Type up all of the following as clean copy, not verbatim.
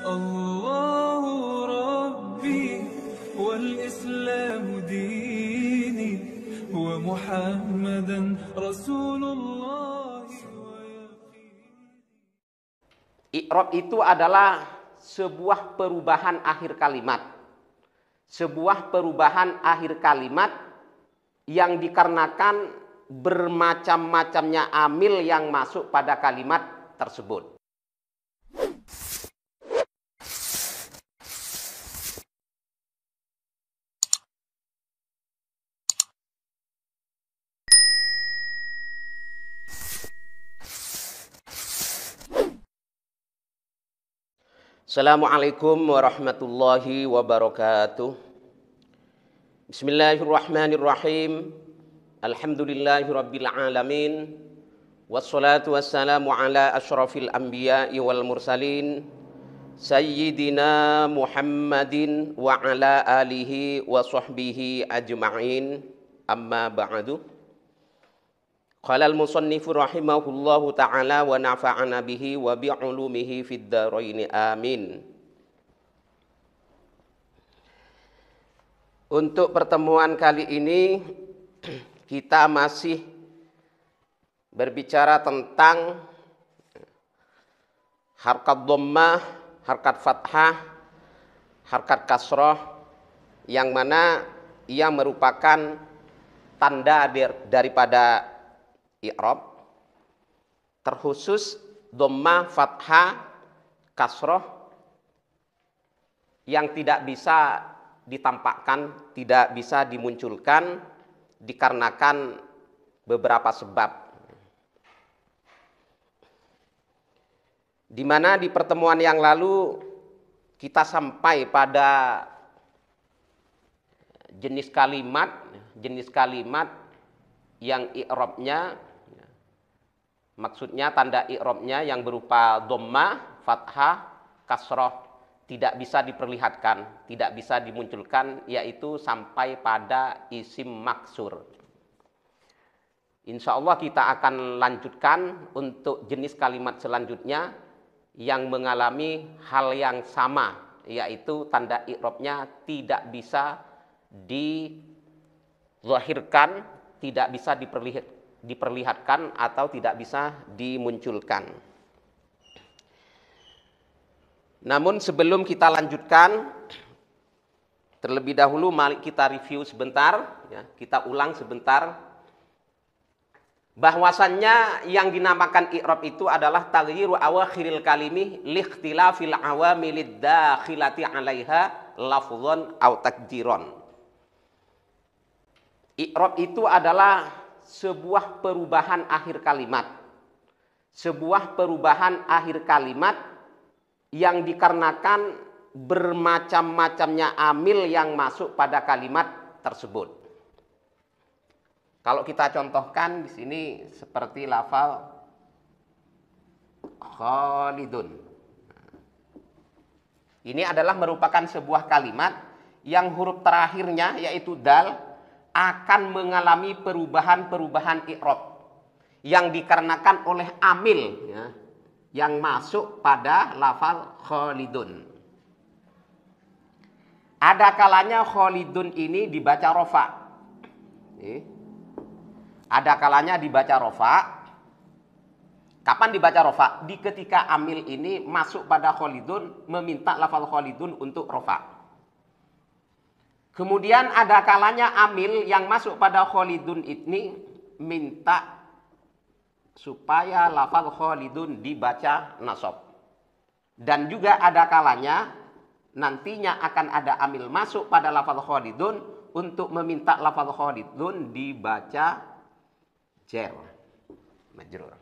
الله ربي والإسلام ديني ومحمدا رسول الله. I'rab itu adalah sebuah perubahan akhir kalimat. Sebuah perubahan akhir kalimat yang dikarenakan bermacam-macamnya amil yang masuk pada kalimat tersebut. Assalamualaikum warahmatullahi wabarakatuh. Bismillahirrahmanirrahim. Alhamdulillahirabbil alamin. Wassalatu wassalamu ala asyrafil anbiya'i wal mursalin sayyidina Muhammadin wa ala alihi wa sahbihi ajma'in. Amma ba'du. Qala al-musannifu rahimahullahu ta'ala wa nafa'ana bihi wa bi'ulumihi fid dharaini amin. Untuk pertemuan kali ini kita masih berbicara tentang harkat dhammah, harkat fathah, harkat kasrah, yang mana ia merupakan tanda daripada i'rab, terkhusus dhammah, fathah, kasroh yang tidak bisa ditampakkan, tidak bisa dimunculkan dikarenakan beberapa sebab. Di mana di pertemuan yang lalu kita sampai pada jenis kalimat yang i'rabnya, maksudnya tanda i'rabnya yang berupa dhammah, fathah, kasroh tidak bisa diperlihatkan, tidak bisa dimunculkan, yaitu sampai pada isim maksur. Insya Allah kita akan lanjutkan untuk jenis kalimat selanjutnya yang mengalami hal yang sama, yaitu tanda i'rabnya tidak bisa dizahirkan, tidak bisa diperlihatkan atau tidak bisa dimunculkan. Namun sebelum kita lanjutkan, terlebih dahulu mari kita review sebentar, ya, kita ulang sebentar, bahwasannya yang dinamakan i'rab itu adalah taghyiru awakhiril kalimi liikhtilafil awamilid dakhilati 'alaiha lafdhan aw takdiron. I'rab itu adalah sebuah perubahan akhir kalimat. Sebuah perubahan akhir kalimat yang dikarenakan bermacam-macamnya amil yang masuk pada kalimat tersebut. Kalau kita contohkan di sini seperti lafal khalidun. Ini adalah merupakan sebuah kalimat yang huruf terakhirnya yaitu dal akan mengalami perubahan-perubahan i'rab yang dikarenakan oleh amil, ya, yang masuk pada lafal khalidun. Ada kalanya khalidun ini dibaca rofa. Ada kalanya dibaca rofa. Kapan dibaca rofa? Di ketika amil ini masuk pada khalidun, meminta lafal khalidun untuk rofa. Kemudian ada kalanya amil yang masuk pada khalidun ini minta supaya lafal khalidun dibaca nasab. Dan juga ada kalanya nantinya akan ada amil masuk pada lafal khalidun untuk meminta lafal khalidun dibaca jar majrur.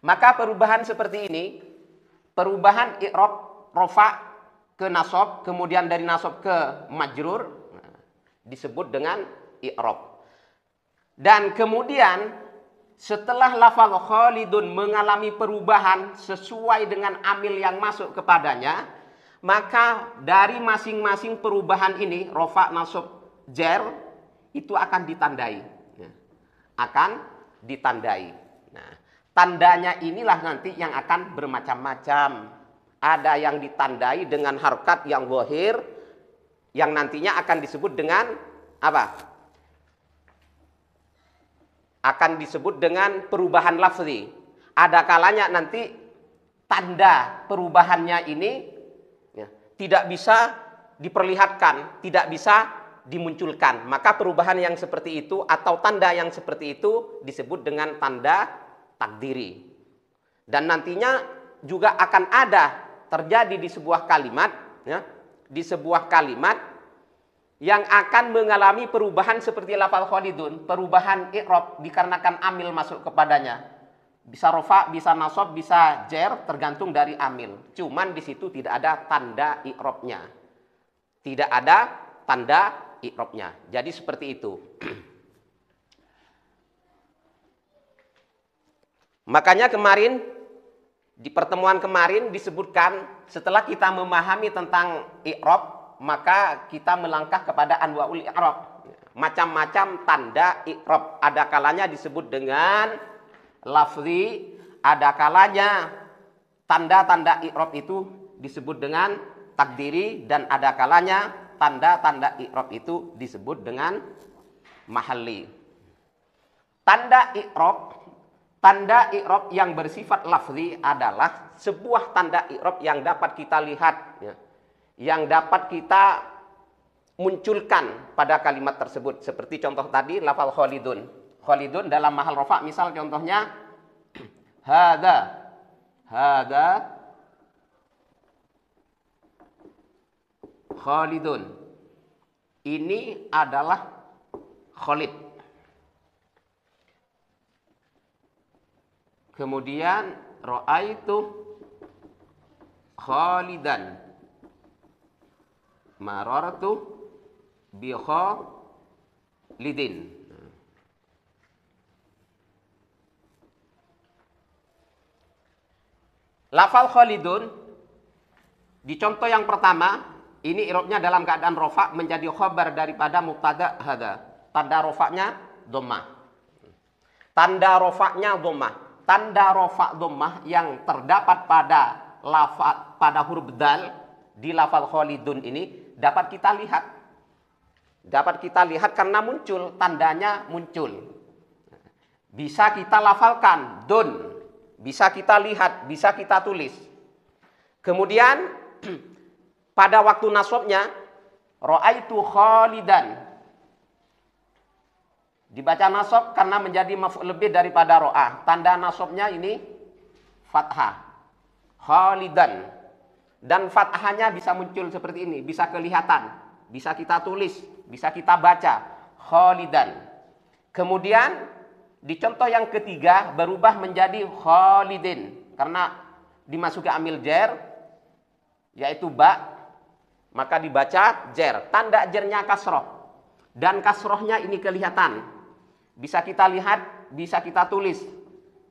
Maka perubahan seperti ini, perubahan i'rab rofa ke nasab, kemudian dari nasab ke majrur, disebut dengan i'rab. Dan kemudian setelah lafal khalidun mengalami perubahan sesuai dengan amil yang masuk kepadanya, maka dari masing-masing perubahan ini, rofa, nasab, jar, itu akan ditandai. Akan ditandai. Nah, tandanya inilah nanti yang akan bermacam-macam. Ada yang ditandai dengan harkat yang zahir, yang nantinya akan disebut dengan apa? Akan disebut dengan perubahan lafzi. Ada kalanya nanti tanda perubahannya ini ya, tidak bisa diperlihatkan, tidak bisa dimunculkan. Maka perubahan yang seperti itu atau tanda yang seperti itu disebut dengan tanda takdiri. Dan nantinya juga akan ada terjadi di sebuah kalimat, ya, di sebuah kalimat yang akan mengalami perubahan seperti lafal khalidun, perubahan i'rab dikarenakan amil masuk kepadanya. Bisa rofa, bisa nasab, bisa jer, tergantung dari amil. Cuman di situ tidak ada tanda i'rabnya. Tidak ada tanda i'rabnya. Jadi seperti itu. Makanya kemarin, di pertemuan kemarin disebutkan setelah kita memahami tentang i'rab, maka kita melangkah kepada anwa'ul i'rab. Macam-macam tanda i'rab. Ada kalanya disebut dengan lafzi, ada kalanya tanda-tanda i'rab itu disebut dengan takdiri, dan ada kalanya tanda-tanda i'rab itu disebut dengan mahalli. Tanda i'rab yang bersifat lafzi adalah sebuah tanda i'rab yang dapat kita lihat, ya, yang dapat kita munculkan pada kalimat tersebut. Seperti contoh tadi lafal khalidun. Khalidun dalam mahal rofa, misal contohnya hadza khalidun. Ini adalah Khalid. Kemudian ra'aitu Khalidan. Marartu bi Khalidin. Lafal khalidun di contoh yang pertama, ini i'rabnya dalam keadaan rofa menjadi khobar daripada mubtada hadza. Tanda rofaknya dhammah. Tanda rofaknya dhammah. Tanda rofa dhammah yang terdapat pada huruf dal di lafal khalidun ini dapat kita lihat. Dapat kita lihat karena muncul, tandanya muncul. Bisa kita lafalkan dun. Bisa kita lihat, bisa kita tulis. Kemudian pada waktu nasabnya ra'aitu Khalidan. Dibaca nasab karena menjadi maf'ul lebih daripada ro'ah. Tanda nasabnya ini fathah. Khalidan. Dan fathahnya bisa muncul seperti ini, bisa kelihatan, bisa kita tulis, bisa kita baca. Khalidan. Kemudian di contoh yang ketiga berubah menjadi Khalidin karena dimasuki amil jer, yaitu ba, maka dibaca jer. Tanda jernya kasroh, dan kasrohnya ini kelihatan, bisa kita lihat, bisa kita tulis,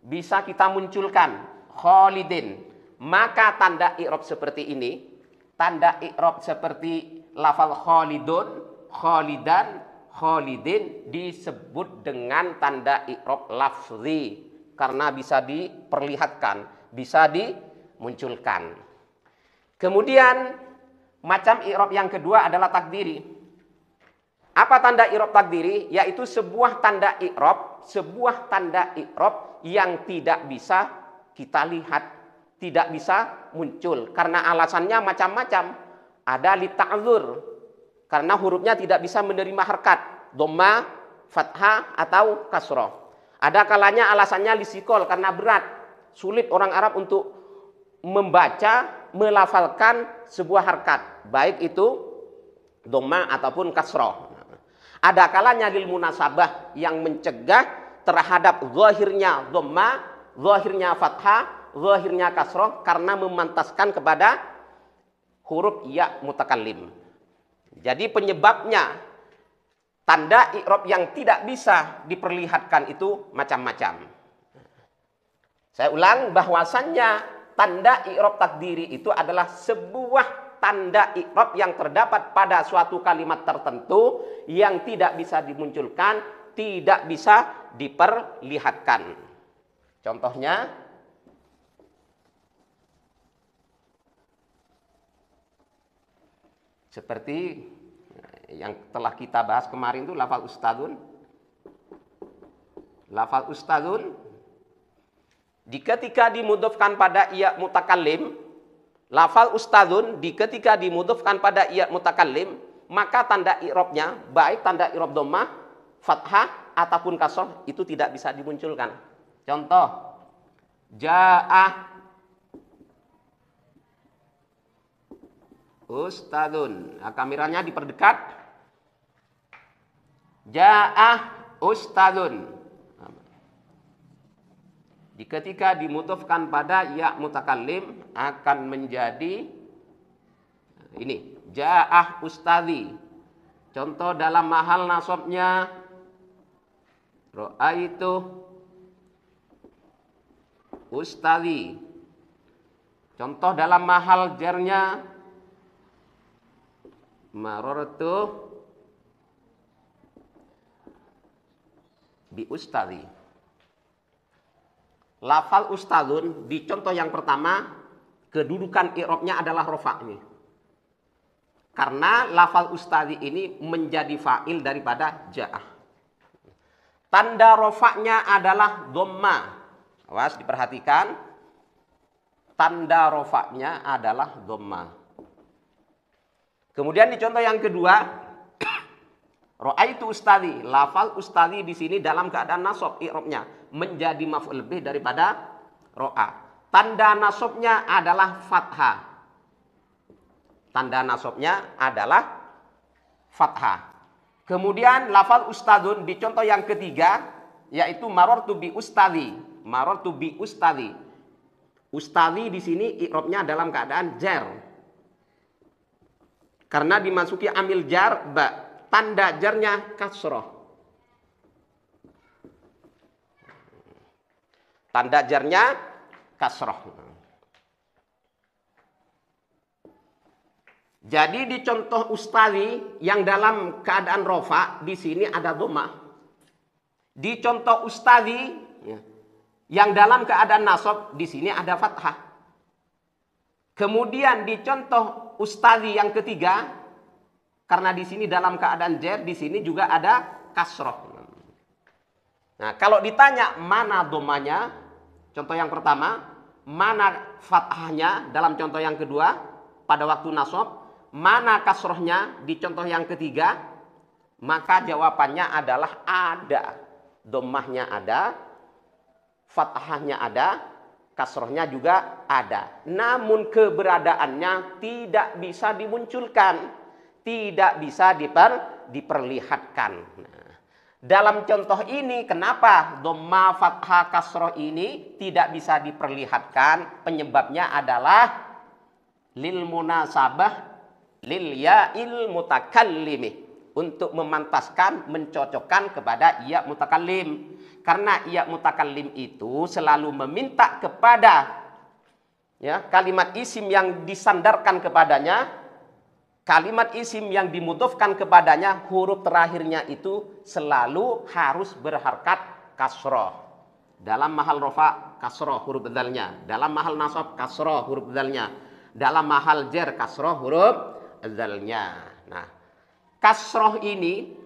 bisa kita munculkan. Khalidin. Maka tanda i'rab seperti ini, tanda i'rab seperti lafal khalidun, khalidan, Khalidin disebut dengan tanda i'rab lafzi karena bisa diperlihatkan, bisa dimunculkan. Kemudian macam i'rab yang kedua adalah takdiri. Apa tanda i'rab takdiri? Yaitu sebuah tanda i'rab yang tidak bisa kita lihat, tidak bisa muncul karena alasannya macam-macam. Ada li ta'dzur, karena hurufnya tidak bisa menerima harkat, dhamma, fathah, atau kasroh. Ada kalanya alasannya lisikol, karena berat. Sulit orang Arab untuk membaca, melafalkan sebuah harkat. Baik itu dhamma ataupun kasroh. Ada kalanya lil munasabah yang mencegah terhadap zahirnya dhamma, zahirnya fathah, zahirnya kasroh, karena memantaskan kepada huruf ya mutakallim. Jadi penyebabnya tanda i'rab yang tidak bisa diperlihatkan itu macam-macam. Saya ulang bahwasannya tanda i'rab takdiri itu adalah sebuah tanda i'rab yang terdapat pada suatu kalimat tertentu yang tidak bisa dimunculkan, tidak bisa diperlihatkan. Contohnya seperti yang telah kita bahas kemarin itu lafal ustadun. Lafal ustadun ketika dimudhofkan pada iya mutakallim, lafal ustadun ketika dimudhofkan pada iya mutakallim, maka tanda i'rabnya baik tanda i'rab dhammah, fathah ataupun kasrah itu tidak bisa dimunculkan. Contoh ja'ah ustadun. Nah, kameranya diperdekat. Ja'ah ustadun. Ketika dimudhofkan pada ya mutakallim akan menjadi ini ja'ah ustadzi. Contoh dalam mahal nasabnya ra'aitu ustadzi. Contoh dalam mahal jarnya marartu bi ustadzi. Lafal ustadun di contoh yang pertama kedudukan i'rabnya adalah rofa ini. Karena lafal ustadzi ini menjadi fa'il daripada ja'ah. Tanda rofaknya adalah dhamma. Awas diperhatikan. Tanda rofaknya adalah dhamma. Kemudian di contoh yang kedua, ra'aitu ustadzi. Lafal ustadzi di sini dalam keadaan nasab i'rabnya menjadi maf'ul bih daripada ro'a. Tanda nasabnya adalah fathah. Tanda nasabnya adalah fathah. Kemudian lafal ustadun di contoh yang ketiga yaitu marartu bi ustadzi. Marartu bi ustadzi. Ustadzi di sini i'rabnya dalam keadaan jar. Karena dimasuki amil jar ba. Tanda jarnya kasroh. Tanda jarnya kasroh. Jadi di contoh ustadzi yang dalam keadaan rofa di sini ada dhammah. Di contoh ustadzi yang dalam keadaan nasab di sini ada fathah. Kemudian di contoh ustadzi yang ketiga karena di sini dalam keadaan jar di sini juga ada kasroh. Nah, kalau ditanya mana dhammahnya, contoh yang pertama, mana fathahnya dalam contoh yang kedua pada waktu nasab, mana kasrohnya di contoh yang ketiga, maka jawabannya adalah ada. Dhammahnya ada, fathahnya ada, kasrohnya juga ada. Namun keberadaannya tidak bisa dimunculkan, tidak bisa diperlihatkan. Nah, dalam contoh ini kenapa dhamma fathah kasroh ini tidak bisa diperlihatkan? Penyebabnya adalah lil munasabah lil ya'il mutakallimi, untuk memantaskan, mencocokkan kepada ya mutakallim. Karena ya mutakallim itu selalu meminta kepada kalimat isim yang disandarkan kepadanya, kalimat isim yang dimudhofkan kepadanya, huruf terakhirnya itu selalu harus berharkat kasroh. Dalam mahal rofa kasroh huruf dzalnya, dalam mahal nasab kasroh huruf dzalnya, dalam mahal jar kasroh huruf dzalnya. Nah, kasroh ini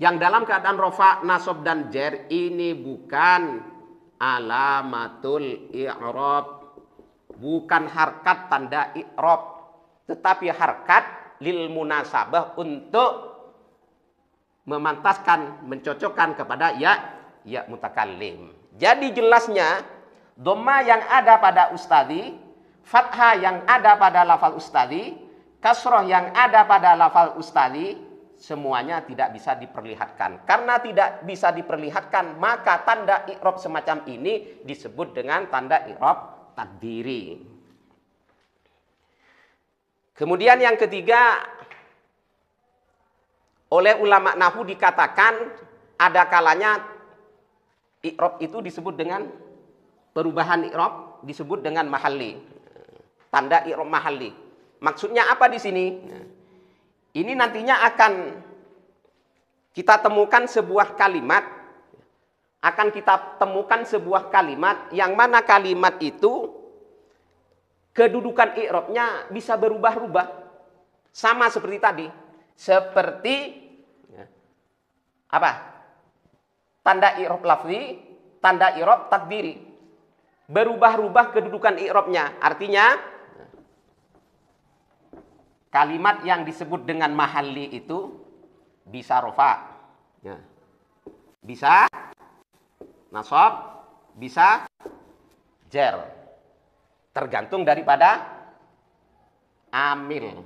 yang dalam keadaan rofa, nasab dan jar ini bukan alamatul i'rab, bukan harkat tanda i'rab, tetapi harkat lil munasabah, untuk memantaskan, mencocokkan kepada ya mutakallim. Jadi jelasnya dhamma yang ada pada ustadzi, fathah yang ada pada lafal ustadzi, kasroh yang ada pada lafal ustadzi, semuanya tidak bisa diperlihatkan. Karena tidak bisa diperlihatkan, maka tanda i'rab semacam ini disebut dengan tanda i'rab takdiri. Kemudian yang ketiga, oleh ulama nahwu dikatakan ada kalanya i'rab itu disebut dengan perubahan i'rab, disebut dengan mahalli. Tanda i'rab mahalli. Maksudnya apa di sini? Ini nantinya akan kita temukan sebuah kalimat akan kita temukan sebuah kalimat yang mana kalimat itu kedudukan i'rabnya bisa berubah-ubah. Sama seperti tadi. Seperti apa? Tanda i'rab lafzi, tanda i'rab takdiri. Berubah-ubah kedudukan i'rabnya. Artinya kalimat yang disebut dengan mahalli itu bisa rofa, bisa nasab, bisa jer. Tergantung daripada amil.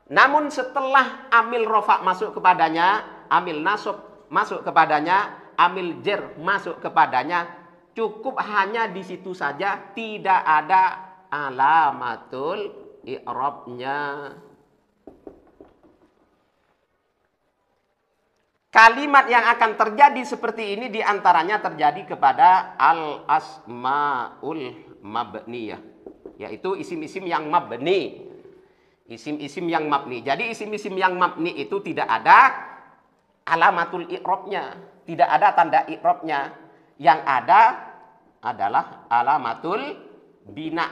Namun setelah amil rofa masuk kepadanya, amil nasab masuk kepadanya, amil jer masuk kepadanya, cukup hanya di situ saja, tidak ada alamatul i'rabnya. Kalimat yang akan terjadi seperti ini diantaranya terjadi kepada al-asma'ul mabniyah, yaitu isim-isim yang mabni. Isim-isim yang mabni. Jadi isim-isim yang mabni itu tidak ada alamatul i'rabnya, tidak ada tanda i'rabnya. Yang ada adalah alamatul bina,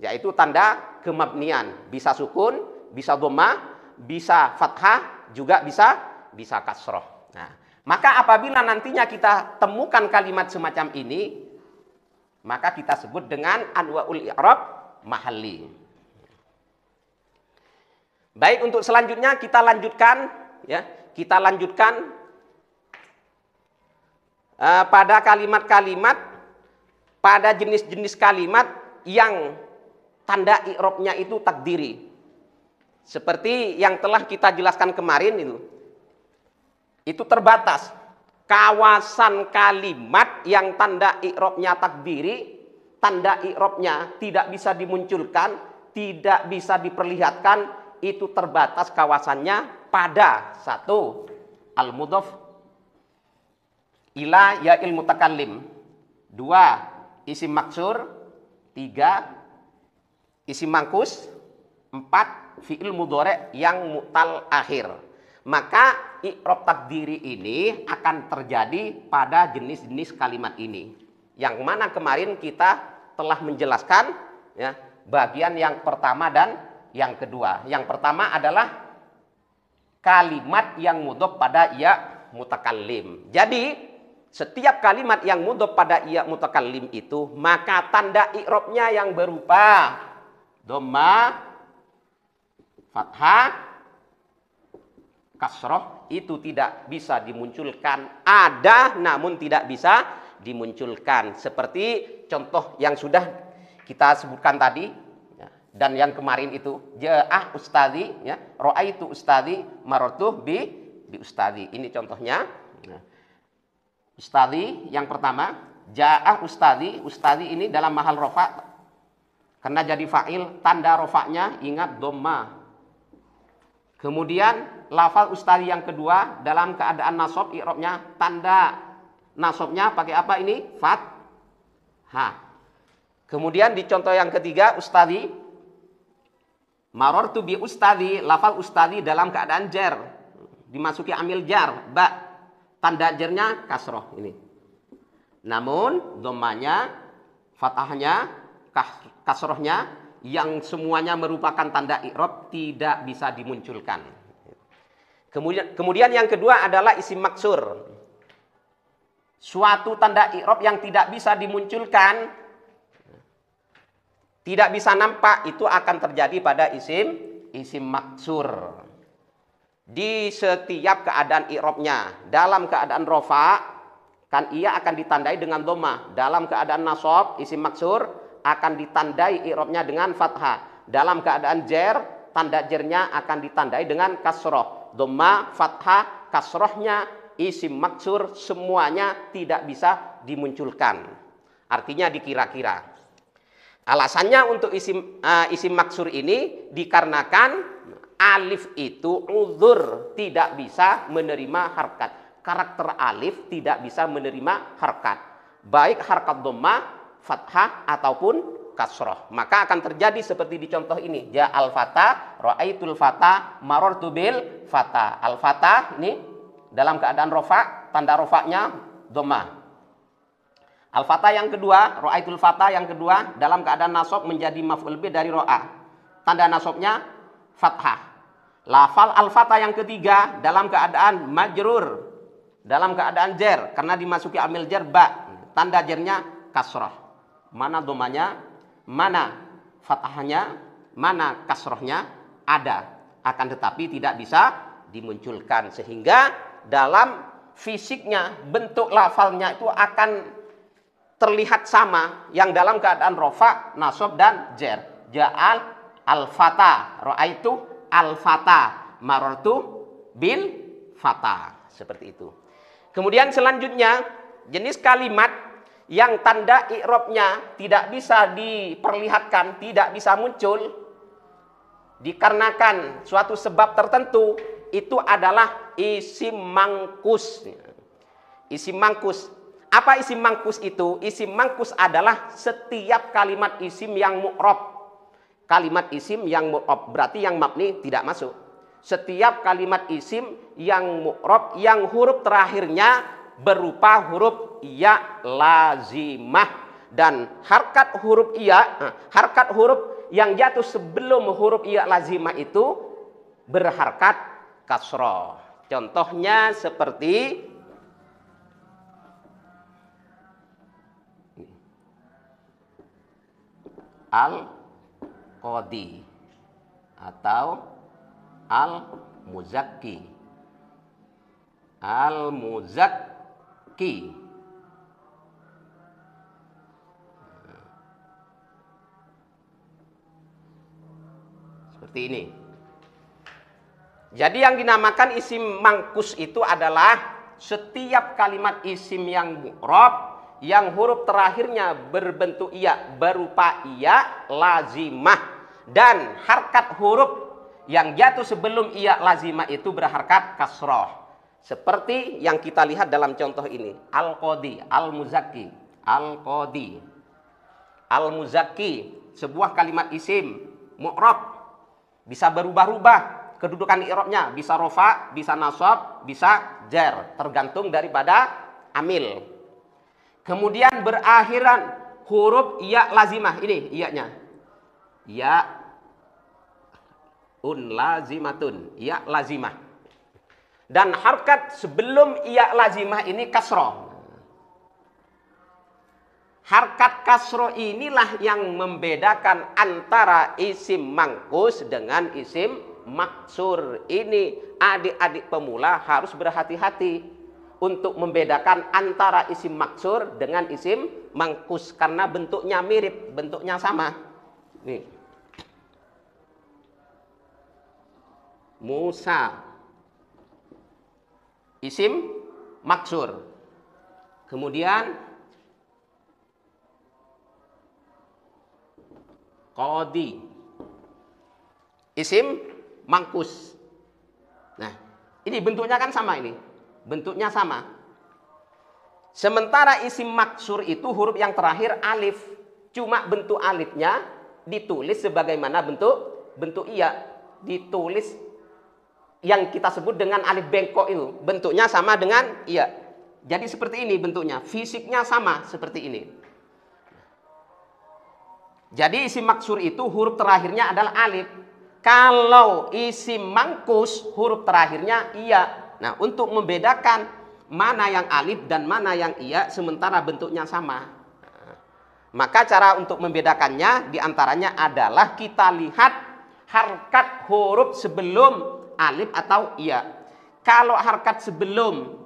yaitu tanda kemabnian. Bisa sukun, bisa dhammah, bisa fathah, juga bisa kasroh. Nah, maka apabila nantinya kita temukan kalimat semacam ini, maka kita sebut dengan anwa'ul i'rab mahalli. Baik, untuk selanjutnya kita lanjutkan, ya, kita lanjutkan pada kalimat-kalimat, pada jenis-jenis kalimat yang tanda i'rabnya itu takdiri. Seperti yang telah kita jelaskan kemarin itu terbatas. Kawasan kalimat yang tanda i'rabnya takdiri, tanda i'rabnya tidak bisa dimunculkan, tidak bisa diperlihatkan, itu terbatas kawasannya pada satu, al-mudhaf ila ya'il mutakallim, dua, isim maksur, tiga, isim mangkus, empat, fi'il mudhari' yang mu'tal akhir. Maka i'rab takdiri ini akan terjadi pada jenis-jenis kalimat ini. Yang mana kemarin kita telah menjelaskan, ya, bagian yang pertama dan yang kedua. Yang pertama adalah kalimat yang mudhaf pada ya mutakallim. Jadi setiap kalimat yang mudhaf pada ya mutakallim itu, maka tanda i'rabnya yang berupa dhammah, fathah, kasroh itu tidak bisa dimunculkan. Ada namun tidak bisa dimunculkan. Seperti contoh yang sudah kita sebutkan tadi, ya, dan yang kemarin itu, ja'ah ustadzi, ya, ra'aitu ustadzi, marartu bi ustadzi. Ini contohnya. Nah, ustadzi yang pertama, ja'ah ustadzi. Ustadzi ini dalam mahal rofa, karena jadi fa'il, tanda rofaknya ingat dhammah. Kemudian lafal ustadzi yang kedua dalam keadaan nasab, i'rabnya tanda nasabnya pakai apa ini? Fathah. Kemudian di contoh yang ketiga ustadzi, marartu bi ustadzi, lafal ustadzi dalam keadaan jar, dimasuki amil jar, ba, tanda jarnya kasroh ini. Namun dhammanya, fathahnya, kasrohnya, yang semuanya merupakan tanda i'rab tidak bisa dimunculkan. Kemudian yang kedua adalah isim maksur. Suatu tanda i'rab yang tidak bisa dimunculkan, tidak bisa nampak, itu akan terjadi pada isim maksur. Di setiap keadaan i'rabnya. Dalam keadaan rofa, kan ia akan ditandai dengan dhammah. Dalam keadaan nasab, isim maksur akan ditandai i'rabnya dengan fathah. Dalam keadaan jer, tanda jernya akan ditandai dengan kasroh. Dhammah, fathah, kasrohnya, isim maksur, semuanya tidak bisa dimunculkan. Artinya dikira-kira. Alasannya untuk isim maksur ini dikarenakan alif itu uzur, tidak bisa menerima harkat. Karakter alif tidak bisa menerima harkat. Baik harkat dhammah, fathah ataupun kasroh. Maka akan terjadi seperti di contoh ini. Ja'al fatah, ra'aitul fatah, marartu bil fatah. Al fatah ini dalam keadaan rofa, tanda rofanya dhammah. Al-fatah yang kedua, ra'aitul fatah yang kedua, dalam keadaan nasab menjadi maf'ul bih dari ro'a. Tanda nasabnya fathah. Lafal al-fatah yang ketiga, dalam keadaan majrur, dalam keadaan jer, karena dimasuki amil jer ba. Tanda jernya kasrah. Mana dhammahnya, mana fathahnya, mana kasrahnya ada. Akan tetapi tidak bisa dimunculkan. Sehingga dalam fisiknya, bentuk lafalnya itu akan terlihat sama, yang dalam keadaan rofa, nasab dan jer. Ja'al al-fatah, ra'aitu al-fatah, marartu bil fatah. Seperti itu. Kemudian selanjutnya, jenis kalimat yang tanda i'rabnya tidak bisa diperlihatkan, tidak bisa muncul dikarenakan suatu sebab tertentu, itu adalah isim mangkus. Isim mangkus. Apa isim mangkus itu? Isim mangkus adalah setiap kalimat isim yang mu'rab. Kalimat isim yang mu'rab berarti yang mabni tidak masuk. Setiap kalimat isim yang mu'rab yang huruf terakhirnya berupa huruf ya lazimah, dan harkat huruf yang jatuh sebelum huruf ya lazimah itu berharkat kasroh. Contohnya seperti al-qadi atau al-muzakki. Al-muzakki. Seperti ini. Jadi yang dinamakan isim mangkus itu adalah setiap kalimat isim yang mu'rab yang huruf terakhirnya berbentuk iya, berupa iya lazimah, dan harkat huruf yang jatuh sebelum iya lazimah itu berharkat kasroh. Seperti yang kita lihat dalam contoh ini. Al-qadi, al-muzakki. Al-qadi, al-muzakki, sebuah kalimat isim mu'rab, bisa berubah-ubah kedudukan i'rabnya, bisa rofa, bisa nasab, bisa jar, tergantung daripada amil. Kemudian berakhiran huruf ya lazimah. Ini iyanya. Ya lazimatun. Ya lazimah. Dan harkat sebelum ya lazimah ini kasroh. Harkat kasroh inilah yang membedakan antara isim mangkus dengan isim maksur. Ini adik-adik pemula harus berhati-hati untuk membedakan antara isim maksur dengan isim mangkus, karena bentuknya mirip, bentuknya sama. Nih. Musa, isim maksur. Kemudian qadi, isim mangkus. Nah, ini bentuknya kan sama ini. Bentuknya sama. Sementara isim maksur itu huruf yang terakhir alif. Cuma bentuk alifnya ditulis sebagaimana bentuk iya. Ditulis yang kita sebut dengan alif bengkok itu. Bentuknya sama dengan iya. Jadi seperti ini bentuknya. Fisiknya sama seperti ini. Jadi isim maksur itu huruf terakhirnya adalah alif. Kalau isim mangkus huruf terakhirnya iya. Nah, untuk membedakan mana yang alif dan mana yang iya sementara bentuknya sama. Maka cara untuk membedakannya diantaranya adalah kita lihat harkat huruf sebelum alif atau iya. Kalau harkat sebelum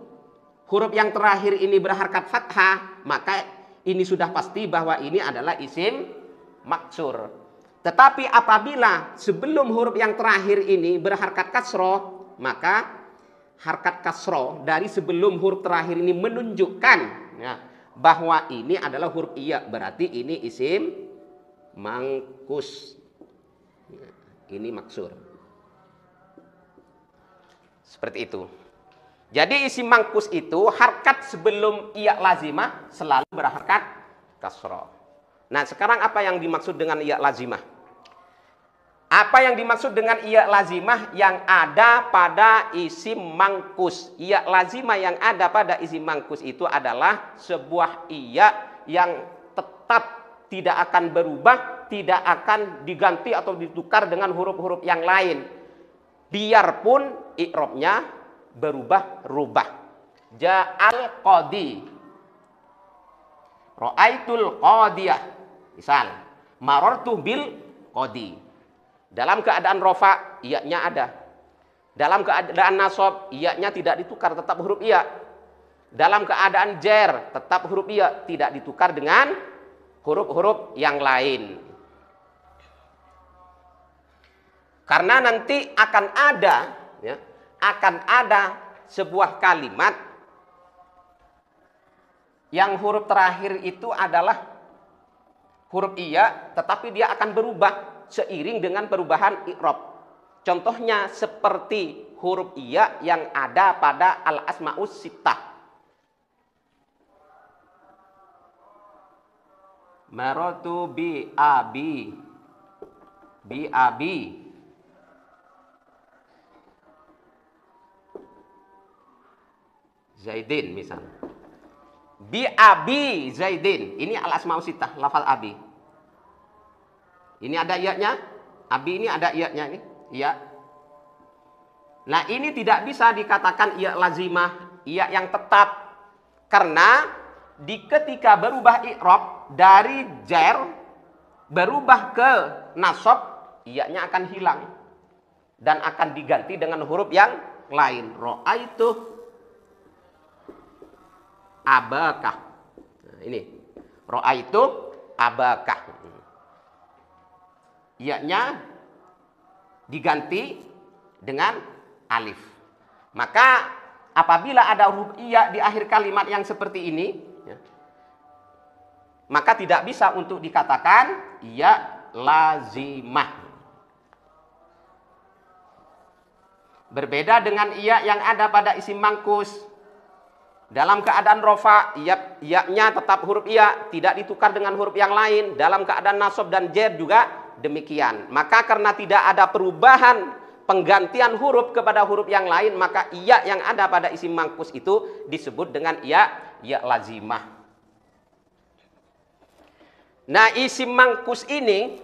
huruf yang terakhir ini berharkat fathah, maka ini sudah pasti bahwa ini adalah isim maksur. Tetapi apabila sebelum huruf yang terakhir ini berharkat kasroh, maka harkat kasroh dari sebelum huruf terakhir ini menunjukkan ya, bahwa ini adalah huruf iya. Berarti ini isim mangkus. Ini maksur. Seperti itu. Jadi isim mangkus itu harkat sebelum iya lazimah selalu berharkat kasroh. Nah, sekarang apa yang dimaksud dengan iya lazimah? Apa yang dimaksud dengan iya lazimah yang ada pada isim mangkus? Iya lazimah yang ada pada isim mangkus itu adalah sebuah iya yang tetap tidak akan berubah, tidak akan diganti atau ditukar dengan huruf-huruf yang lain. Biarpun i'robnya berubah-rubah. Ja'al qadi, ra'aitul qadiyah. Misal, marartu bil qadi. Dalam keadaan rofa, iya-nya ada. Dalam keadaan nasab, iya-nya tidak ditukar, tetap huruf iya. Dalam keadaan jer, tetap huruf iya, tidak ditukar dengan huruf-huruf yang lain. Karena nanti akan ada, ya, akan ada sebuah kalimat yang huruf terakhir itu adalah huruf iya, tetapi dia akan berubah seiring dengan perubahan i'rab. Contohnya seperti huruf iya yang ada pada al-asma'us sittah. Maratu bi abi, bi abi. Zaidin misal. Bi abi Zaidin. Ini al-asma'us sittah, lafal abi. Ini ada iya-nya. Abi ini ada iya-nya ini. Iya. Nah, ini tidak bisa dikatakan iya lazimah, iya yang tetap. Karena ketika berubah i'rab dari jar berubah ke nasab, iya-nya akan hilang dan akan diganti dengan huruf yang lain. Ra'aitu abakah. Nah, ini ra'aitu abakah. Iya-nya diganti dengan alif. Maka apabila ada huruf iya di akhir kalimat yang seperti ini, ya, maka tidak bisa untuk dikatakan iya lazimah. Berbeda dengan iya yang ada pada isim mangkus. Dalam keadaan rofa, iya-nya tetap huruf iya, tidak ditukar dengan huruf yang lain. Dalam keadaan nasab dan jer juga demikian. Maka karena tidak ada perubahan penggantian huruf kepada huruf yang lain, maka iya yang ada pada isim mangkus itu disebut dengan iya lazimah. Nah, isim mangkus ini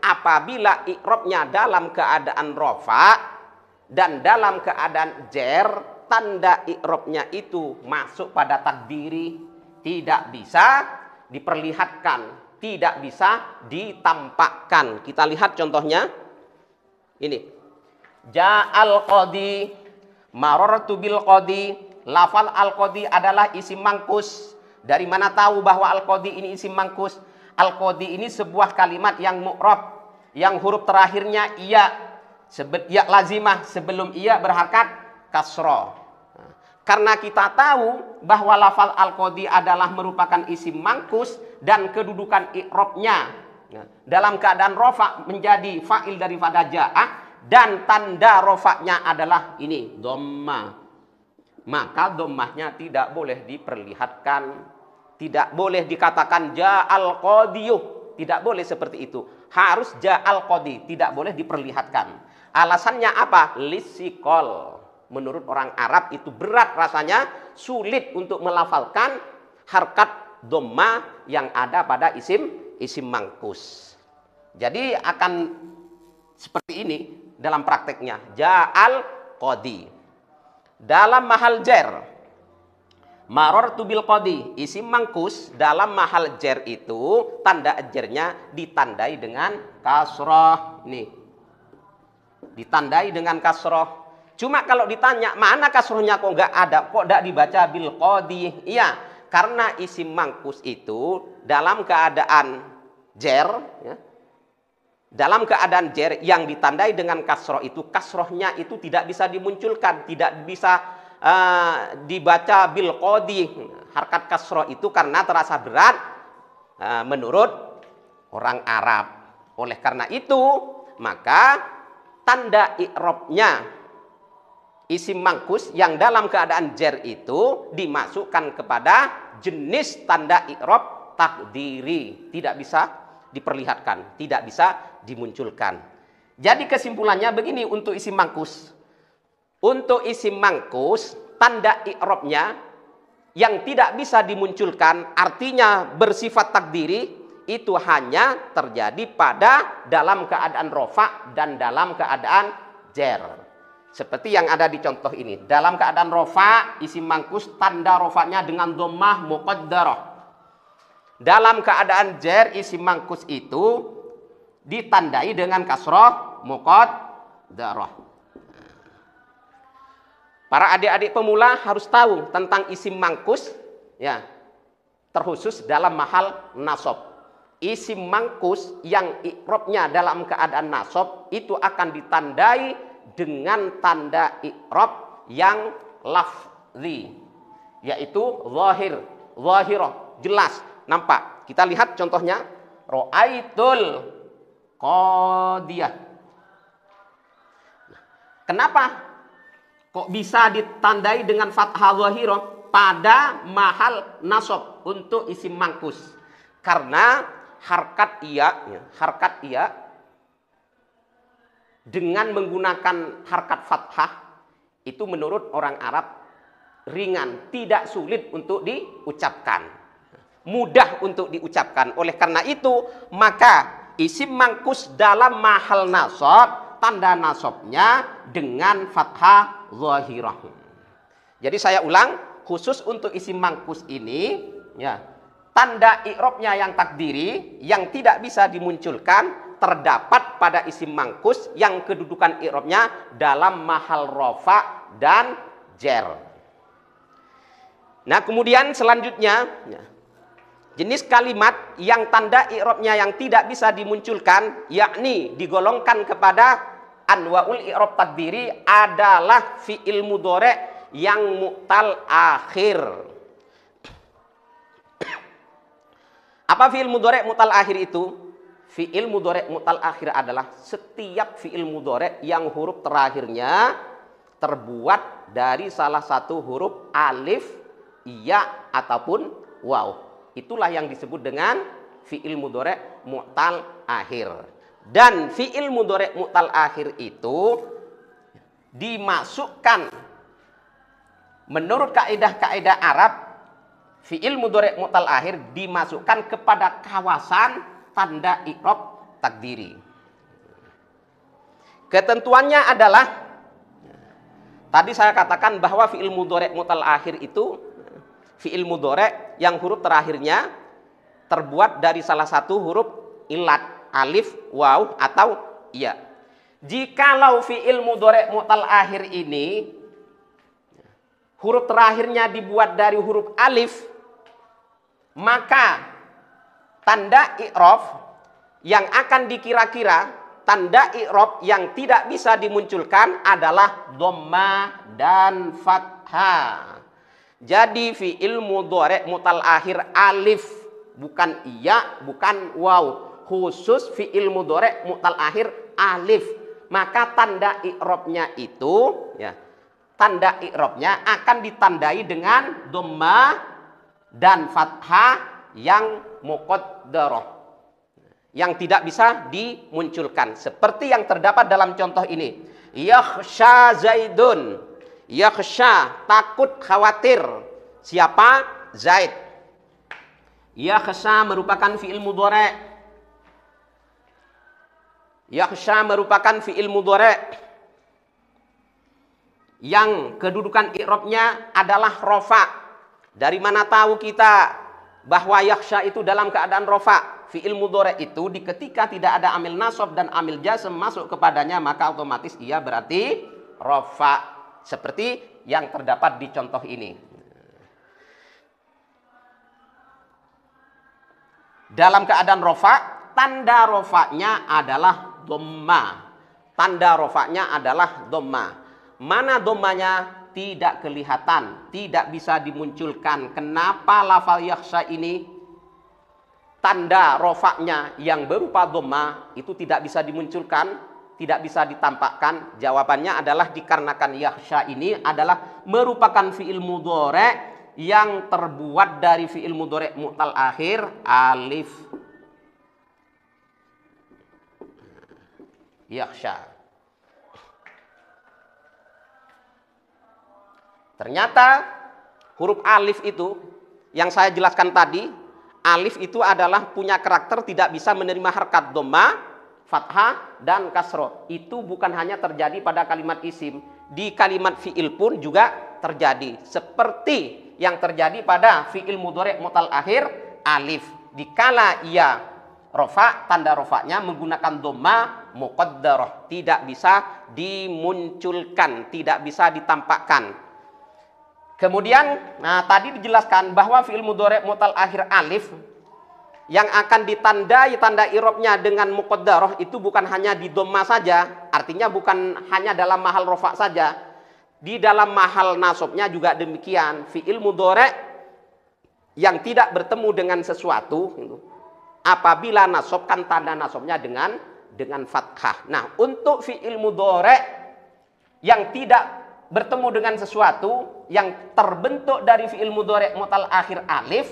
apabila i'rabnya dalam keadaan rofa dan dalam keadaan jer, tanda i'rabnya itu masuk pada takdiri, tidak bisa diperlihatkan, tidak bisa ditampakkan. Kita lihat contohnya. Ini. Ja'al qadi, marartu bil qadi. Lafal al-qadi adalah isim mangkus. Dari mana tahu bahwa al-qadi ini isim mangkus? Al-qadi ini sebuah kalimat yang mu'rab, yang huruf terakhirnya iya, iya lazimah, sebelum iya berharkat kasroh. Karena kita tahu bahwa lafal al-qadi adalah merupakan isim mangkus dan kedudukan i'rabnya dalam keadaan rofa menjadi fa'il daripada ja'ah dan tanda rofaknya adalah ini dhammah. Maka dhammahnya tidak boleh diperlihatkan, tidak boleh dikatakan ja'al qadiyuh, tidak boleh seperti itu. Harus ja'al qadi, tidak boleh diperlihatkan. Alasannya apa? Lisikol. Menurut orang Arab itu berat rasanya, sulit untuk melafalkan harkat dhammah yang ada pada isim mangkus. Jadi akan seperti ini dalam prakteknya. Ja'al qadi. Dalam mahal jer, marartu bil qadi, isim mangkus dalam mahal jer itu tanda jernya ditandai dengan kasroh. Nih, ditandai dengan kasroh. Cuma kalau ditanya mana kasrohnya kok nggak ada, kok nggak dibaca bil qadi? Iya, karena isim mangkus itu dalam keadaan jer, ya, dalam keadaan jer yang ditandai dengan kasroh itu, kasrohnya itu tidak bisa dimunculkan, tidak bisa dibaca bil qadi. Harkat kasroh itu karena terasa berat menurut orang Arab. Oleh karena itu, maka tanda i'rabnya isim mangkus yang dalam keadaan jer itu dimasukkan kepada jenis tanda i'rab takdiri. Tidak bisa diperlihatkan, tidak bisa dimunculkan. Jadi kesimpulannya begini untuk isim mangkus. Untuk isim mangkus, tanda i'rabnya yang tidak bisa dimunculkan, artinya bersifat takdiri, itu hanya terjadi pada dalam keadaan rofa dan dalam keadaan jer. Seperti yang ada di contoh ini. Dalam keadaan rofa, isim mangkus tanda rofanya dengan dhammah muqaddarah. Dalam keadaan jer, isim mangkus itu ditandai dengan kasroh muqaddarah. Para adik-adik pemula harus tahu tentang isim mangkus, ya, terkhusus dalam mahal nasab. Isim mangkus yang i'rabnya dalam keadaan nasab itu akan ditandai dengan tanda i'rab yang lafzi, yaitu zahir, zahirah, jelas, nampak. Kita lihat contohnya, ra'aitul qadiyah. Kenapa kok bisa ditandai dengan fathah zahirah pada mahal nasab untuk isim mangkus? Karena harkat iya dengan menggunakan harkat fathah itu menurut orang Arab ringan, tidak sulit untuk diucapkan, mudah untuk diucapkan. Oleh karena itu maka isim mangkus dalam mahal nasab, tanda nasabnya dengan fathah zahirah. Jadi saya ulang, khusus untuk isim mangkus ini, ya, tanda i'rabnya yang takdiri, yang tidak bisa dimunculkan, terdapat pada isim mangkus yang kedudukan i'rabnya dalam mahal rofa dan jer. Nah, kemudian selanjutnya, jenis kalimat yang tanda i'rabnya yang tidak bisa dimunculkan, yakni digolongkan kepada anwaul i'rab takdiri, adalah fi'il mudhari' yang mu'tal akhir. Apa fi'il mudhari' mu'tal akhir itu? Fi'il mudhari' mu'tal akhir adalah setiap fi'il mudhari' yang huruf terakhirnya terbuat dari salah satu huruf alif, ya, ataupun waw. Itulah yang disebut dengan fi'il mudhari' mu'tal akhir. Dan fi'il mudhari' mu'tal akhir itu dimasukkan menurut kaidah-kaidah Arab. Fi'il mudhari' mu'tal akhir dimasukkan kepada kawasan tanda i'rab takdiri. Ketentuannya adalah, tadi saya katakan bahwa fi'il mudhari' mu'tal akhir itu fi'il mudhari' yang huruf terakhirnya terbuat dari salah satu huruf ilat, alif, waw, atau ya. Jikalau fi'il mudhari' mu'tal akhir ini huruf terakhirnya dibuat dari huruf alif, maka tanda i'rab yang akan dikira-kira, tanda i'rab yang tidak bisa dimunculkan adalah dhammah dan fathah. Jadi fi'il mudhari' mu'tal akhir alif, bukan iya, bukan waw, khusus fi'il mudhari' mu'tal akhir alif. Maka tanda i'rabnya itu, ya, tanda i'rabnya akan ditandai dengan dhammah dan fathah yang muqaddarah, yang tidak bisa dimunculkan, seperti yang terdapat dalam contoh ini. Yakhsha Zaidun. Yakhsha, takut, khawatir. Siapa? Zaid. Yakhsha merupakan fi'il mudhari'. Yakhsha merupakan fi'il mudhari' yang kedudukan i'rabnya adalah rofa. Dari mana tahu kita bahwa yakhsha itu dalam keadaan rofa? Fi'il mudhari' itu ketika tidak ada amil nasab dan amil jazm masuk kepadanya, maka otomatis ia berarti rofa. Seperti yang terdapat di contoh ini. Dalam keadaan rofa, tanda rofanya adalah dhammah. Tanda rofanya adalah dhammah. Mana dhammahnya? Tidak kelihatan, tidak bisa dimunculkan. Kenapa lafal yakhsha ini tanda rofaknya yang berupa dhammah itu tidak bisa dimunculkan, tidak bisa ditampakkan? Jawabannya adalah dikarenakan yakhsha ini adalah merupakan fi'il mudhari' yang terbuat dari fi'il mudhari' mu'tal akhir alif. Yakhsha. Ternyata huruf alif itu yang saya jelaskan tadi, alif itu adalah punya karakter tidak bisa menerima harkat dhamma, fathah, dan kasroh. Itu bukan hanya terjadi pada kalimat isim, di kalimat fi'il pun juga terjadi. Seperti yang terjadi pada fi'il mudhari' mutal akhir alif. Dikala ia rofa, tanda rofanya menggunakan dhamma muqaddarah, tidak bisa dimunculkan, tidak bisa ditampakkan. Kemudian, tadi dijelaskan bahwa fi'il mudhari' mutal akhir alif yang akan ditandai tanda i'rabnya dengan muqaddarah itu bukan hanya di dhamma saja, artinya bukan hanya dalam mahal rofa saja, di dalam mahal nasabnya juga demikian. Fi'il mudhari' yang tidak bertemu dengan sesuatu apabila nasabkan tanda nasabnya dengan fathah. Nah, untuk fi'il mudhari' yang tidak bertemu dengan sesuatu yang terbentuk dari fi'il mudhari' mutal akhir alif,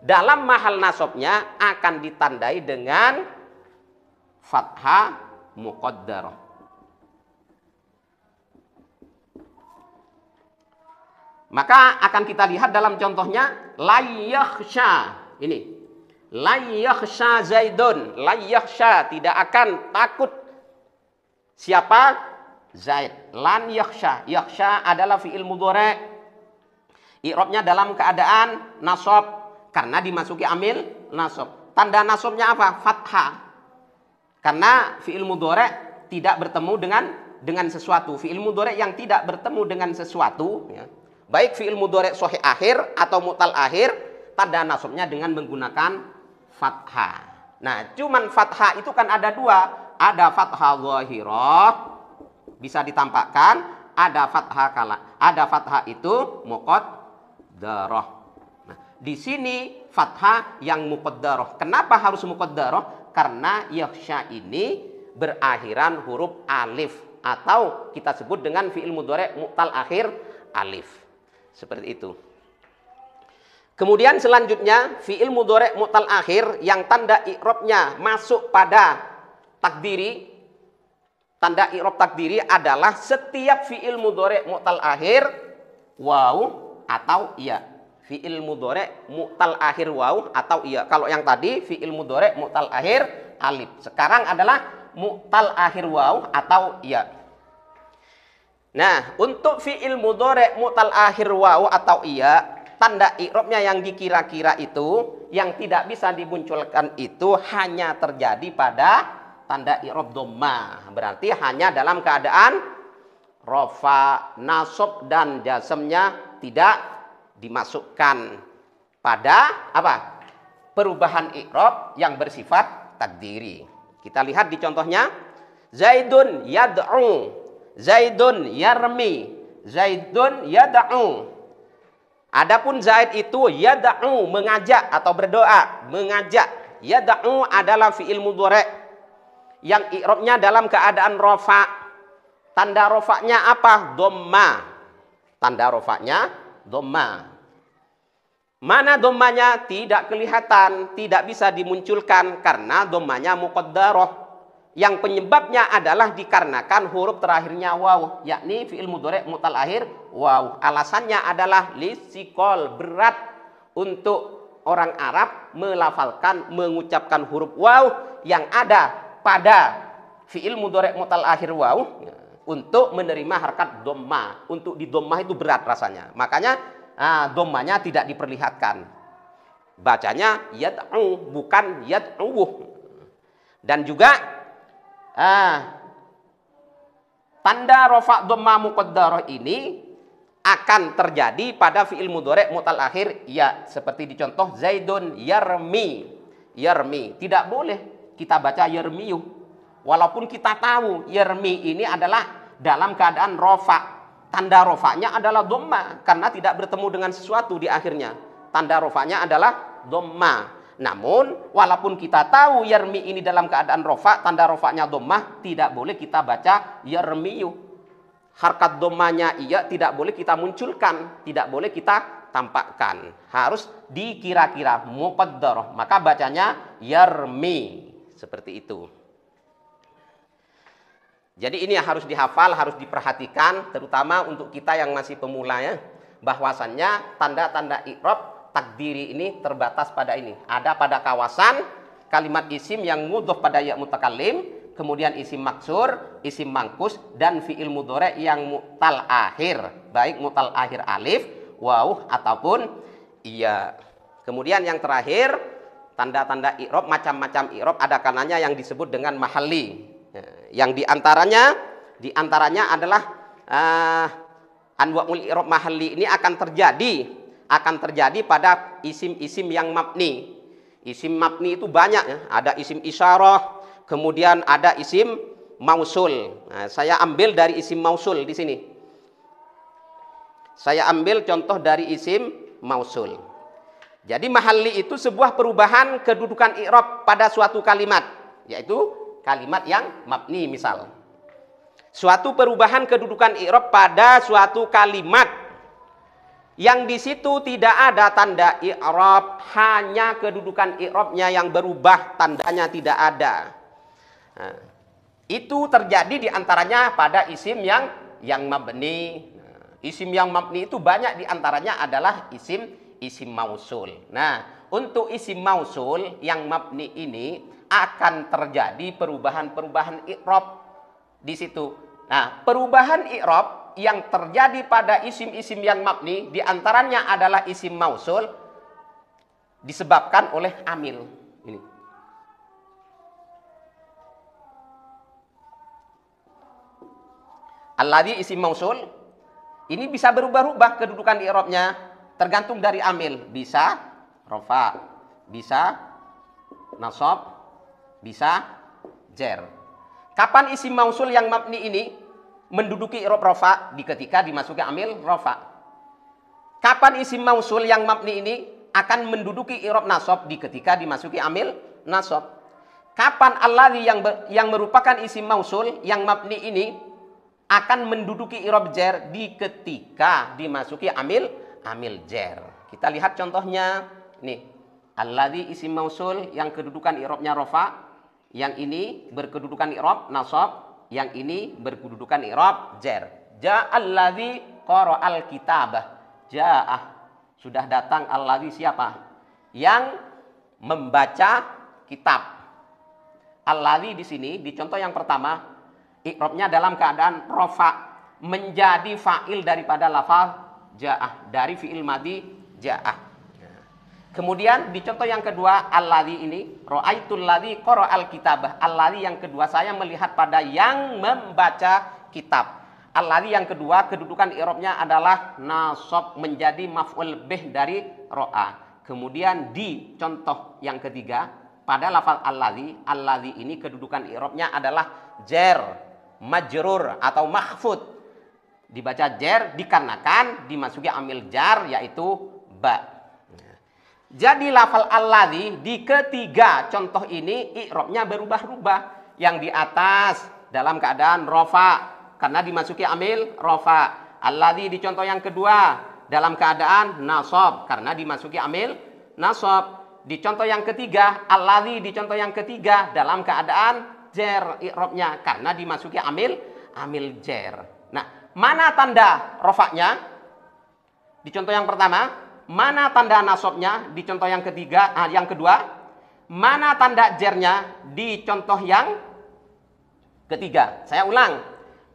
dalam mahal nasabnya akan ditandai dengan fathah muqaddarah. Maka akan kita lihat dalam contohnya la yakhsha. Ini la yakhsha Zaidun, la yakhsha, tidak akan takut siapa? Zaid. Lan yakhsha. Yakhsha adalah fi'il mudhari'. I'rabnya dalam keadaan nasab karena dimasuki amil nasab. Tanda nasabnya apa? Fathah. Karena fi'il mudhari' tidak bertemu dengan sesuatu. Fi'il mudhari' yang tidak bertemu dengan sesuatu, ya, baik fi'il mudhari' shahih akhir atau mutal akhir, tanda nasabnya dengan menggunakan fathah. Nah, cuman fathah itu kan ada dua. Ada fathah zahirah, bisa ditampakkan, ada fathah itu muqaddarah. Nah, di sini fathah yang muqaddarah. Kenapa harus muqaddarah? Karena yakhsha ini berakhiran huruf alif atau kita sebut dengan fi'il mudhari' mu'tal akhir alif. Seperti itu. Kemudian selanjutnya fi'il mudhari' mu'tal akhir yang tanda i'rabnya masuk pada takdiri. Tanda i'rab takdiri adalah setiap fi'il mudhari' mu'tal akhir waw atau iya. Fi'il mudhari' mu'tal akhir waw atau iya. Kalau yang tadi fi'il mudhari' mu'tal akhir alif. Sekarang adalah mu'tal akhir waw atau iya. Nah, untuk fi'il mudhari' mu'tal akhir waw atau iya, tanda i'rabnya yang dikira-kira itu, yang tidak bisa dimunculkan itu hanya terjadi pada tanda i'rab dhammah. Berarti hanya dalam keadaan rafa, nasab dan jazmnya tidak dimasukkan pada apa? Perubahan i'rab yang bersifat takdiri. Kita lihat di contohnya, Zaidun yad'u, Zaidun yarmi, Zaidun yad'u. Adapun Zaid itu yad'u, mengajak atau berdoa, mengajak. Yad'u adalah fi'il mudhari' yang i'rabnya dalam keadaan rofa. Tanda rofanya apa? Dhamma. Tanda rofanya dhamma. Mana dhammanya? Tidak kelihatan, tidak bisa dimunculkan karena dhammanya muqaddarah. Yang penyebabnya adalah dikarenakan huruf terakhirnya waw, yakni fi'il mudhari' mu'tal akhir waw. Alasannya adalah lisikol, berat untuk orang Arab melafalkan, mengucapkan huruf waw yang ada pada fi'il mudhari' mu'tal akhir waw untuk menerima harkat dhammah. Untuk di dhammah itu berat rasanya. Makanya dhammanya tidak diperlihatkan. Bacanya yad'u bukan yad'u. Dan juga tanda rafa' dhammah muqaddarah ini akan terjadi pada fi'il mudhari' mu'tal akhir ya, seperti di contoh Zaidun yarmi. Yarmi tidak boleh kita baca yarmiyu, walaupun kita tahu yarmi ini adalah dalam keadaan rofa. Tanda rofanya adalah dhamma karena tidak bertemu dengan sesuatu di akhirnya. Tanda rofanya adalah dhamma. Namun walaupun kita tahu yarmi ini dalam keadaan rofa, tanda rofanya dhamma, tidak boleh kita baca yarmiyu. Harkat dhammanya iya tidak boleh kita munculkan, tidak boleh kita tampakkan. Harus dikira-kira muqaddarah. Maka bacanya yarmi. Seperti itu. Jadi ini harus dihafal, harus diperhatikan, terutama untuk kita yang masih pemula ya. Bahwasannya tanda-tanda i'rab takdiri ini terbatas pada ini. Ada pada kawasan kalimat isim yang ngudhof pada ya mutakallim, kemudian isim maksur, isim mangkus, dan fi'il mudhari yang mu'tal akhir. Baik mu'tal akhir alif, waw, ataupun iya. Kemudian yang terakhir, tanda-tanda i'rab, macam-macam i'rab ada kalanya yang disebut dengan mahalli. Yang diantaranya adalah anwa'ul i'rab mahalli ini akan terjadi pada isim-isim yang mabni. Isim mabni itu banyak ya. Ada isim isyarah, kemudian ada isim mausul. Nah, saya ambil dari isim mausul di sini. Saya ambil contoh dari isim mausul. Jadi mahalli itu sebuah perubahan kedudukan i'rab pada suatu kalimat, yaitu kalimat yang mabni misal. Suatu perubahan kedudukan i'rab pada suatu kalimat yang di situ tidak ada tanda i'rab, hanya kedudukan i'rabnya yang berubah, tandanya tidak ada. Nah, itu terjadi diantaranya pada isim yang mabni. Isim yang mabni itu banyak diantaranya adalah isim mausul. Nah, untuk isim mausul yang mabni ini akan terjadi perubahan-perubahan i'rab di situ. Nah, perubahan i'rab yang terjadi pada isim-isim yang mabni diantaranya adalah isim mausul disebabkan oleh amil. Ini. Alladzi isim mausul ini bisa berubah-ubah kedudukan i'rabnya tergantung dari amil. Bisa rafa, bisa nasab, bisa jer. Kapan isim mausul yang mabni ini menduduki i'rab rafa? Ketika dimasuki amil rafa. Kapan isim mausul yang mabni ini akan menduduki i'rab nasab? Ketika dimasuki amil nasab. Kapan alladzi yang merupakan isim mausul yang mabni ini akan menduduki i'rab jer? Ketika dimasuki amil jer. Kita lihat contohnya nih. Alladzi isim mausul yang kedudukan i'rabnya rafa, yang ini berkedudukan i'rab nasab, yang ini berkedudukan i'rab jer. Ja'alladzi qara'al kitabah. Ja'ah, sudah datang alladzi siapa? Yang membaca kitab. Alladzi di sini di contoh yang pertama i'rabnya dalam keadaan rafa, menjadi fa'il daripada lafaz ja'ah, dari fi'il madhi ja'ah. Kemudian di contoh yang kedua alladzi ini ra'aitul ladzi qara'al kitabah. Alladzi yang kedua saya melihat pada yang membaca kitab. Alladzi yang kedua kedudukan i'rabnya adalah nasab, menjadi maf'ul bih dari ra'a. Kemudian di contoh yang ketiga pada lafaz alladzi ini kedudukan i'rabnya adalah jer, majrur atau mahfud. Dibaca jer dikarenakan dimasuki amil jar yaitu ba. Jadi lafal alladzi di ketiga contoh ini i'rabnya berubah-ubah. Yang di atas dalam keadaan rafa karena dimasuki amil rafa. Alladzi di contoh yang kedua dalam keadaan nasab karena dimasuki amil nasab. Di contoh yang ketiga alladzi di contoh yang ketiga dalam keadaan jer i'rabnya karena dimasuki amil jer. Nah, mana tanda rafa'nya? Di contoh yang pertama, mana tanda nasabnya di contoh yang ketiga, yang kedua? Mana tanda jernya di contoh yang ketiga? Saya ulang.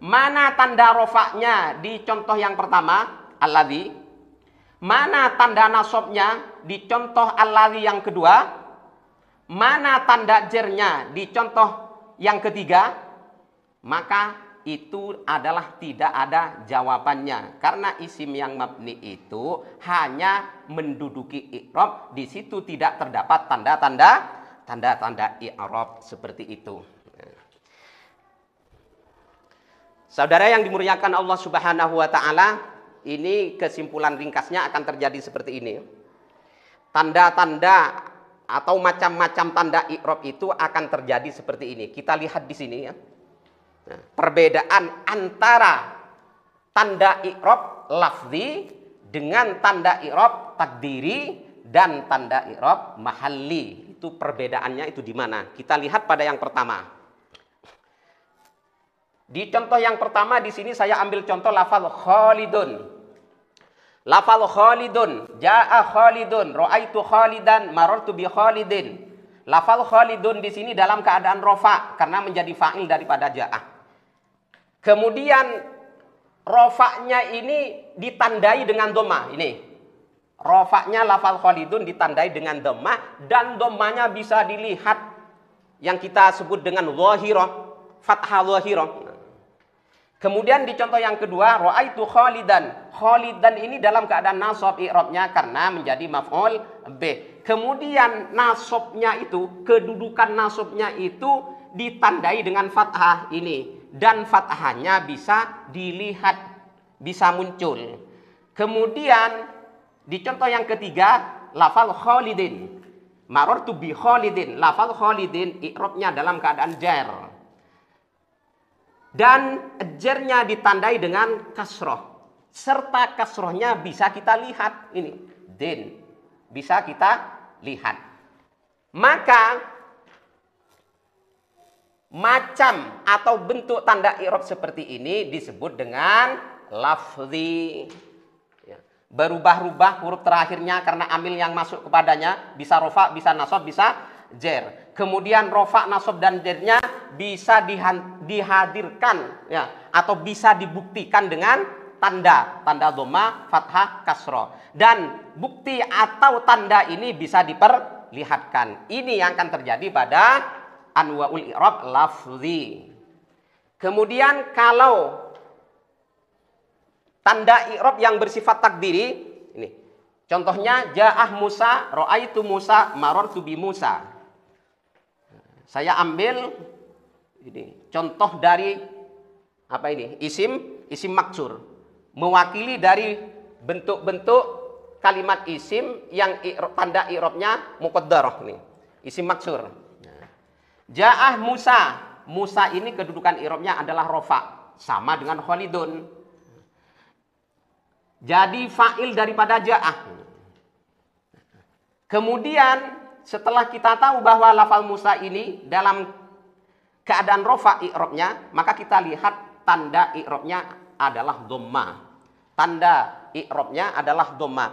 Mana tanda rofaknya di contoh yang pertama, alladzi? Mana tanda nasabnya di contoh alladzi yang kedua? Mana tanda jernya di contoh yang ketiga? Maka itu adalah tidak ada jawabannya karena isim yang mabni itu hanya menduduki i'rab, di situ tidak terdapat tanda-tanda i'rab seperti itu. Saudara yang dimuliakan Allah Subhanahu wa taala, ini kesimpulan ringkasnya akan terjadi seperti ini. Tanda-tanda atau macam-macam tanda i'rab itu akan terjadi seperti ini. Kita lihat di sini ya. Nah, perbedaan antara tanda i'rab lafzi dengan tanda i'rab takdiri dan tanda i'rab mahalli. Itu perbedaannya itu di mana? Kita lihat pada yang pertama. Di contoh yang pertama di sini saya ambil contoh lafal Khalidun. Lafal Khalidun, jaa Khalidun, ra'aitu Khalidan, marartu bi Khalidin. Lafal Khalidun di sini dalam keadaan rofa karena menjadi fa'il daripada jaa. Kemudian rofaknya ini ditandai dengan doma. Ini rofaknya lafal Khalidun ditandai dengan doma dan domanya bisa dilihat yang kita sebut dengan zahirah, fathah zahirah. Kemudian di contoh yang kedua, ra'aitu Khalidan. Khalidan ini dalam keadaan nasab i'rabnya karena menjadi maf'ul bih. Kemudian nasabnya itu, kedudukan nasabnya itu ditandai dengan fathah ini. Dan fathahnya bisa dilihat, bisa muncul. Kemudian di contoh yang ketiga, lafal Khalidin. Marartu bi Khalidin. Lafal Khalidin i'rabnya dalam keadaan jar. Dan jarnya ditandai dengan kasroh. Serta kasrohnya bisa kita lihat. Ini, din. Bisa kita lihat. Maka, macam atau bentuk tanda i'rab seperti ini disebut dengan lafzi. Ya. Berubah-ubah huruf terakhirnya karena amil yang masuk kepadanya. Bisa rofa, bisa nasab, bisa jer. Kemudian rofa, nasab, dan jernya bisa dihadirkan ya, atau bisa dibuktikan dengan tanda dhamma, fathah, kasroh. Dan bukti atau tanda ini bisa diperlihatkan. Ini yang akan terjadi pada anwa'ul i'rab lafzi. Kemudian kalau tanda i'rab yang bersifat takdiri, ini contohnya ja'ah Musa, ra'aitu Musa, marartu bi Musa. Saya ambil ini contoh dari apa ini? Isim maksur. Mewakili dari bentuk-bentuk kalimat isim yang tanda i'rabnya muqaddarah ini. Isim maksur. Ja'ah Musa. Musa ini kedudukan i'rabnya adalah rofa, sama dengan Khalidun. Jadi fa'il daripada ja'ah. Kemudian setelah kita tahu bahwa lafal Musa ini dalam keadaan rofa i'rabnya, maka kita lihat tanda i'rabnya adalah dhamma. Tanda i'rabnya adalah dhamma.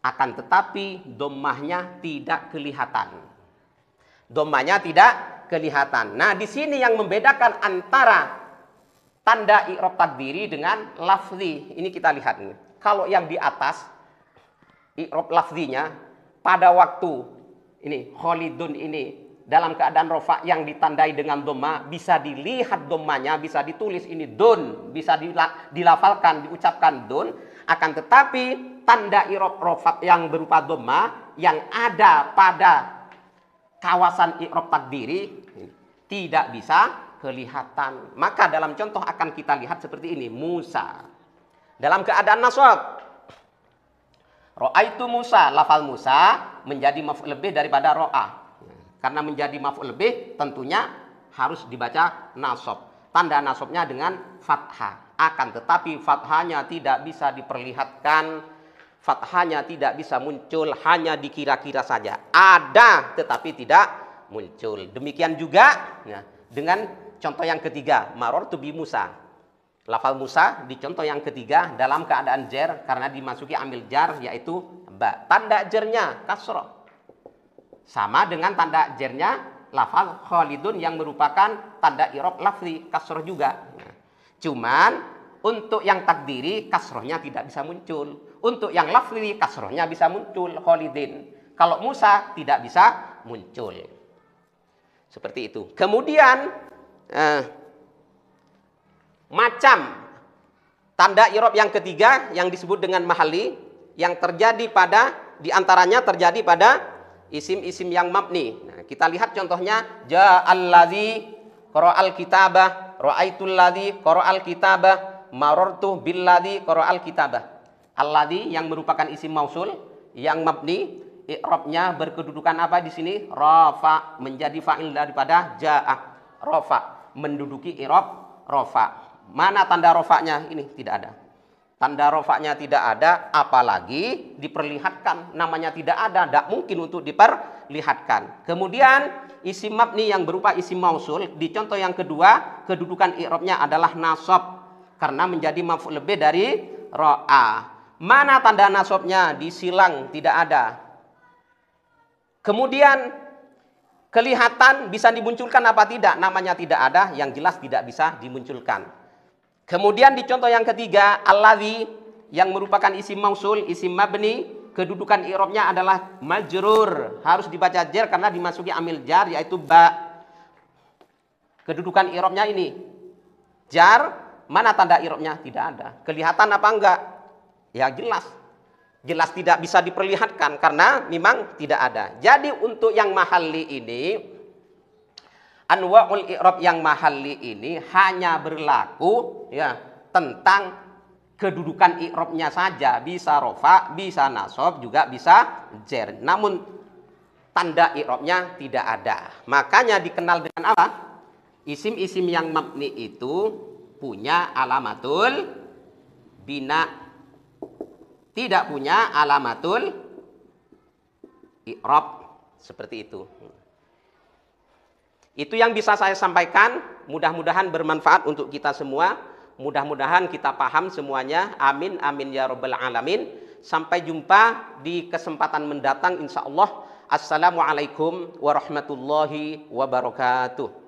Akan tetapi dhammahnya tidak kelihatan. Dhammahnya tidak kelihatan. Nah, di sini yang membedakan antara tanda i'rab takdiri dengan lafzi. Ini kita lihat ini. Kalau yang di atas i'rab lafzinya pada waktu ini Khalidun ini dalam keadaan rofa yang ditandai dengan dhamma, bisa dilihat dhammanya, bisa ditulis ini dun, bisa dilafalkan, diucapkan dun. Akan tetapi tanda i'rab rofa yang berupa dhamma yang ada pada kawasan i'rab takdiri tidak bisa kelihatan. Maka dalam contoh akan kita lihat seperti ini, Musa dalam keadaan nasab. Ra'aitu Musa, lafal Musa menjadi maf'ul lebih daripada ro'a. Karena menjadi maf'ul lebih tentunya harus dibaca nasab. Tanda nasabnya dengan fathah. Akan tetapi fathahnya tidak bisa diperlihatkan. Fathahnya tidak bisa muncul, hanya dikira-kira saja. Ada tetapi tidak muncul. Demikian juga ya, dengan contoh yang ketiga, marartu bi Musa. Lafal Musa di contoh yang ketiga dalam keadaan jar karena dimasuki amil jar yaitu ba. Tanda jarnya kasroh. Sama dengan tanda jarnya lafal Khalidun yang merupakan tanda i'rab lafzi kasroh juga. Cuman untuk yang takdiri kasrohnya tidak bisa muncul. Untuk yang lafzi kasrohnya bisa muncul Khalidin. Kalau Musa tidak bisa muncul. Seperti itu. Kemudian macam tanda i'rab yang ketiga yang disebut dengan mahalli yang terjadi pada diantaranya terjadi pada isim-isim yang mabni. Nah, kita lihat contohnya ja'alladzi qara'al kitabah, ra'aitul ladzi qara'al kitabah, marartu billadzi qara'al kitabah. Alladzi yang merupakan isim mausul yang mabni, i'rabnya berkedudukan apa di sini? Rafa, menjadi fa'il daripada ja'a. Rafa, menduduki i'rab rafa. Mana tanda rofaknya? Ini tidak ada. tanda rofaknya tidak ada, apalagi diperlihatkan. Namanya tidak ada, tidak mungkin untuk diperlihatkan. Kemudian isim mabni yang berupa isim mausul, di contoh yang kedua, kedudukan i'rabnya adalah nasab, karena menjadi maf'ul lebih dari ro'a. Mana tanda nasabnya? Disilang, tidak ada. Kemudian kelihatan bisa dimunculkan apa tidak? Namanya tidak ada, yang jelas tidak bisa dimunculkan. Kemudian di contoh yang ketiga, alladzi yang merupakan isim mausul, isim mabni, kedudukan i'rabnya adalah majrur, harus dibaca jar karena dimasuki amil jar yaitu ba. Kedudukan i'rabnya ini jar, mana tanda i'rabnya? Tidak ada. Kelihatan apa enggak? Ya jelas. Jelas tidak bisa diperlihatkan karena memang tidak ada. Jadi untuk yang mahalli ini, anwa'ul i'rab yang mahalli ini hanya berlaku ya tentang kedudukan i'rabnya saja, bisa rofa, bisa nasab, juga bisa jar. Namun tanda i'rabnya tidak ada. Makanya dikenal dengan apa? Isim-isim yang mabni itu punya alamatul bina, tidak punya alamatul i'rab, seperti itu. Itu yang bisa saya sampaikan, mudah-mudahan bermanfaat untuk kita semua. Mudah-mudahan kita paham semuanya. Amin, amin ya rabbal alamin. Sampai jumpa di kesempatan mendatang insya Allah. Assalamualaikum warahmatullahi wabarakatuh.